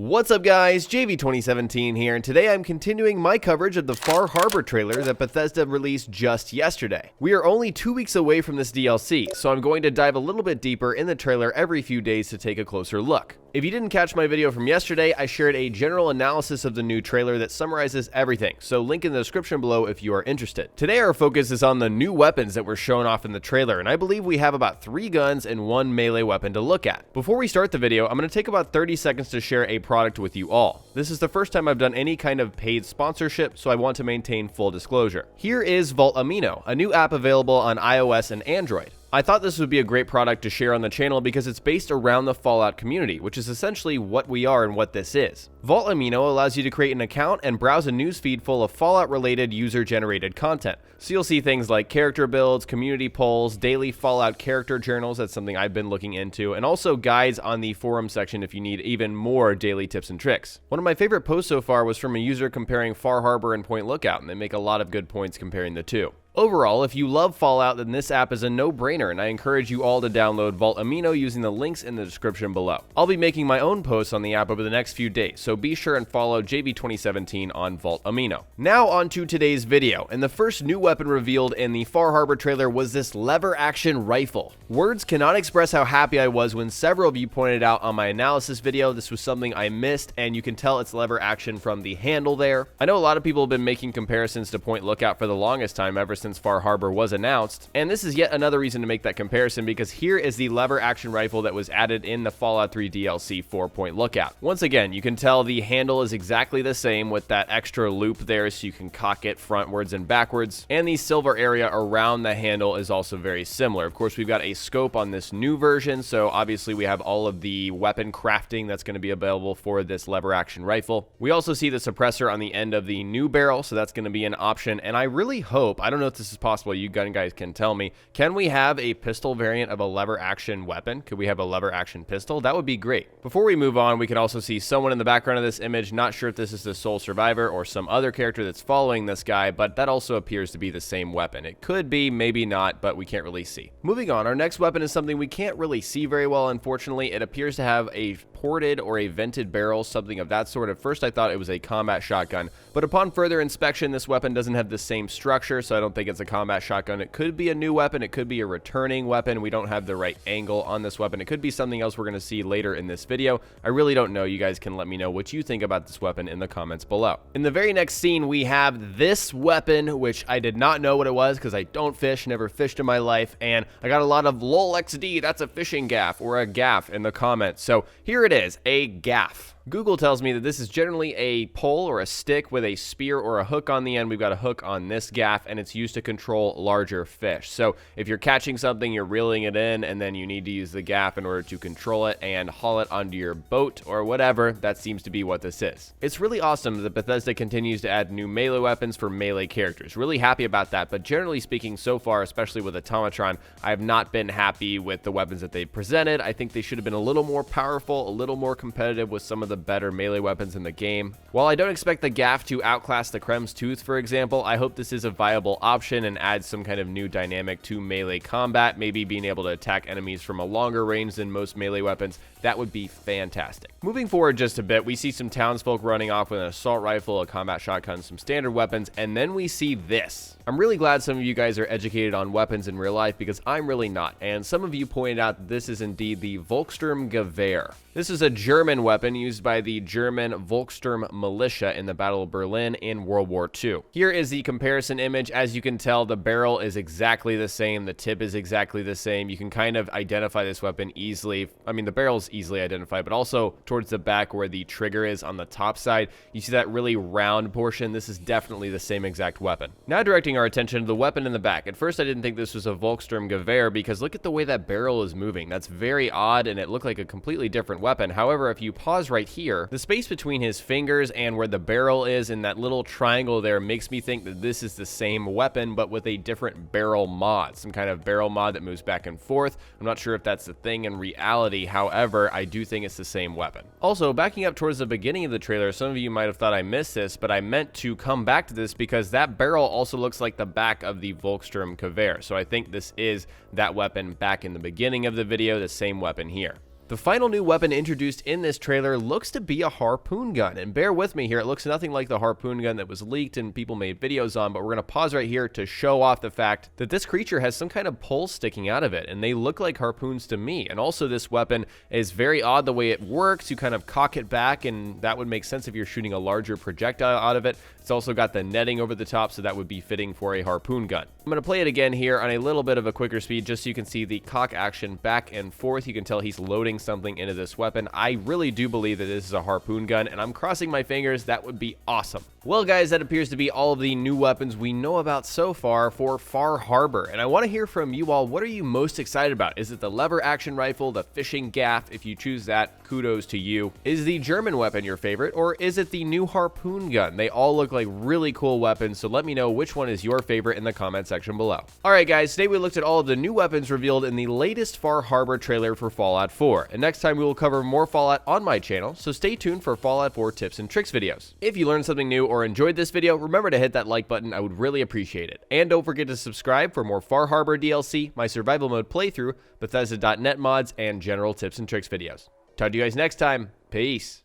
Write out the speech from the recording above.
What's up guys, JV2017 here, and today I'm continuing my coverage of the Far Harbor trailer that Bethesda released just yesterday. We are only 2 weeks away from this DLC, so I'm going to dive a little bit deeper in the trailer every few days to take a closer look. If you didn't catch my video from yesterday, I shared a general analysis of the new trailer that summarizes everything, so link in the description below if you are interested. Today our focus is on the new weapons that were shown off in the trailer, and I believe we have about 3 guns and 1 melee weapon to look at. Before we start the video, I'm going to take about 30 seconds to share a product with you all. This is the first time I've done any kind of paid sponsorship, so I want to maintain full disclosure. Here is Amino, a new app available on iOS and Android. I thought this would be a great product to share on the channel because it's based around the Fallout community, which is essentially what we are and what this is. Amino allows you to create an account and browse a newsfeed full of Fallout-related user-generated content. So you'll see things like character builds, community polls, daily Fallout character journals, that's something I've been looking into, and also guides on the forum section if you need even more daily tips and tricks. One of my favorite posts so far was from a user comparing Far Harbor and Point Lookout, and they make a lot of good points comparing the two. Overall, if you love Fallout, then this app is a no-brainer, and I encourage you all to download Amino using the links in the description below. I'll be making my own posts on the app over the next few days, so be sure and follow JV2017 on Amino. Now on to today's video, and the first new weapon revealed in the Far Harbor trailer was this lever-action rifle. Words cannot express how happy I was when several of you pointed out on my analysis video this was something I missed, and you can tell it's lever action from the handle there. I know a lot of people have been making comparisons to Point Lookout for the longest time, ever since Far Harbor was announced, and this is yet another reason to make that comparison because here is the lever action rifle that was added in the Fallout 3 DLC for Point Lookout. Once again, you can tell the handle is exactly the same with that extra loop there so you can cock it frontwards and backwards, and the silver area around the handle is also very similar. Of course, we've got a scope on this new version, so obviously we have all of the weapon crafting that's going to be available for this lever action rifle. We also see the suppressor on the end of the new barrel, so that's going to be an option, and I really hope, I don't know if this is possible, you gun guys can tell me, can we have a pistol variant of a lever action weapon? Could we have a lever action pistol? That would be great. Before we move on, we can also see someone in the background of this image. Not sure if this is the sole survivor or some other character that's following this guy, but that also appears to be the same weapon. It could be, maybe not, but we can't really see. Moving on, our next weapon is something we can't really see very well, unfortunately. It appears to have a ported or a vented barrel, something of that sort. At first I thought it was a combat shotgun, but upon further inspection, this weapon doesn't have the same structure, so I don't think it's a combat shotgun. It could be a new weapon, it could be a returning weapon. We don't have the right angle on this weapon. It could be something else we're going to see later in this video. I really don't know. You guys can let me know what you think about this weapon in the comments below. In the very next scene, we have this weapon, which I did not know what it was because I don't fish, never fished in my life, and I got a lot of lol XD, that's a fishing gaff, or a gaff in the comments. So here it is, a gaff. Google tells me that this is generally a pole or a stick with a spear or a hook on the end. We've got a hook on this gaff, and it's used to control larger fish. So if you're catching something, you're reeling it in, and then you need to use the gaff in order to control it and haul it onto your boat or whatever, that seems to be what this is. It's really awesome that Bethesda continues to add new melee weapons for melee characters. Really happy about that, but generally speaking, so far, especially with Automatron, I have not been happy with the weapons that they presented. I think they should have been a little more powerful, a little more competitive with some of the better melee weapons in the game. While I don't expect the gaff to outclass the Krem's Tooth, for example, I hope this is a viable option and adds some kind of new dynamic to melee combat, maybe being able to attack enemies from a longer range than most melee weapons. That would be fantastic. Moving forward just a bit, we see some townsfolk running off with an assault rifle, a combat shotgun, some standard weapons, and then we see this. I'm really glad some of you guys are educated on weapons in real life because I'm really not, and some of you pointed out that this is indeed the Volkssturm Gewehr. This is a German weapon used by the German Volkssturm militia in the Battle of Berlin in World War II. Here is the comparison image. As you can tell, the barrel is exactly the same, the tip is exactly the same. You can kind of identify this weapon easily. I mean, the barrel's easily identified, but also towards the back where the trigger is on the top side, you see that really round portion. This is definitely the same exact weapon. Now directing our attention to the weapon in the back. At first I didn't think this was a Volkssturm Gewehr because look at the way that barrel is moving. That's very odd, and it looked like a completely different weapon. However, if you pause right here, the space between his fingers and where the barrel is in that little triangle there makes me think that this is the same weapon but with a different barrel mod, some kind of barrel mod that moves back and forth. I'm not sure if that's the thing in reality. However, I do think it's the same weapon. Also, backing up towards the beginning of the trailer, some of you might have thought I missed this, but I meant to come back to this because that barrel also looks like the back of the Volkssturm Gewehr. So I think this is that weapon back in the beginning of the video, the same weapon here. The final new weapon introduced in this trailer looks to be a Harpoon Gun, and bear with me here, it looks nothing like the Harpoon Gun that was leaked and people made videos on, but we're going to pause right here to show off the fact that this creature has some kind of pole sticking out of it, and they look like harpoons to me. And also this weapon is very odd the way it works. You kind of cock it back, and that would make sense if you're shooting a larger projectile out of it. It's also got the netting over the top, so that would be fitting for a Harpoon Gun. I'm going to play it again here on a little bit of a quicker speed just so you can see the cock action back and forth. You can tell he's loading something into this weapon. I really do believe that this is a Harpoon Gun, and I'm crossing my fingers. That would be awesome. Well, guys, that appears to be all of the new weapons we know about so far for Far Harbor, and I want to hear from you all. What are you most excited about? Is it the lever action rifle, the fishing gaff? If you choose that, kudos to you. Is the German weapon your favorite, or is it the new Harpoon Gun? They all look like really cool weapons, so let me know which one is your favorite in the comment section below. Alright guys, today we looked at all of the new weapons revealed in the latest Far Harbor trailer for Fallout 4, and next time we will cover more Fallout on my channel, so stay tuned for Fallout 4 tips and tricks videos. If you learned something new or enjoyed this video, remember to hit that like button. I would really appreciate it. And don't forget to subscribe for more Far Harbor DLC, my survival mode playthrough, Bethesda.net mods, and general tips and tricks videos. Talk to you guys next time. Peace.